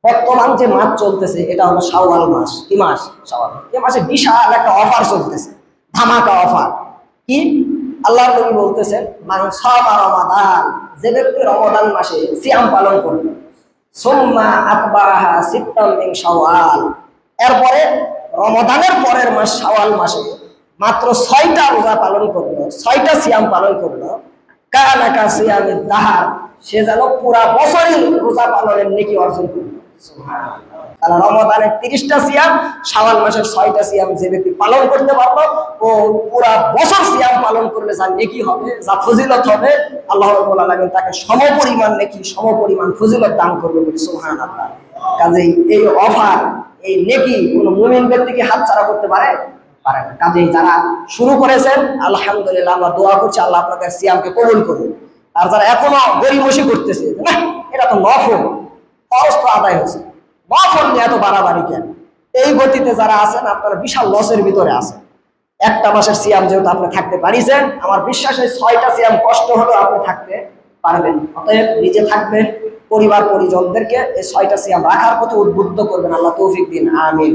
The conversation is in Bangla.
বর্তমান যে মাস চলতেছে এটা হলো শাওয়াল মাস। কি মাস? শাওয়াল। এই মাসে বিশাল একটা অফার চলতেছে, ধামাকা অফার। কি? আল্লাহর নবী বলতেছেন, মান সামা রমাদান, যে ব্যক্তি রমাদান মাসে সিয়াম পালন করবে, সুম্মা আতবাহা সিত্তাম মিন শাওয়াল, এরপরে রমাদানের পরের মাস শাওয়াল মাসে মাত্র 6টা রোজা পালন করলো, 6টা সিয়াম পালন করলো, কানা কা সিয়ামিদ দাহার, সে যেন পুরা বছরই রোজা পালনের নেকি অর্জন করবে। তাহলে রমাদানের 30টা সিয়াম, শাওয়াল মাসের 6টা সিয়াম যে ব্যক্তি পালন করতে পারলো, ও পুরা বছর সিয়াম পালন করলে যা নেকি হবে, যা ফজিলত হবে, আল্লাহ রাব্বুল আলামিন তাকে সমপরিমাণ নেকি, সমপরিমাণ ফজিলত দান করবে বলে সুবহানাল্লাহ। কাজেই এই অফার, এই নেকি কোনো মুমিন ব্যক্তিকে হাতছাড়া করতে পারে? পারে না। কাজেই যারা শুরু করেছেন, আলহামদুলিল্লাহ, আমরা দোয়া করছি আল্লাহ আপনাদের সিয়ামকে কবুল করুন। আর যারা এখনো গরিমসি করতেছে, না এটা তো নফল, ফরজ তো আদায় হয়েছে, নফল নিয়ে এত বাড়াবাড়ি কেন? এই গতিতে যারা আছেন আপনারা বিশাল লসের ভিতরে আছেন। একটা মাসের সিয়াম যেহেতু আপনি থাকতে পারিছেন, আমার বিশ্বাস এই 6টা সিয়াম কষ্ট হলেও আপনি থাকতে পারবেন। অতএব নিজে থাকবেন, পরিবার পরিজনদেরকে এই 6টা সিয়াম রাখার প্রতি উদ্বুদ্ধ করবেন। আল্লাহ তৌফিক দিন, আমিন।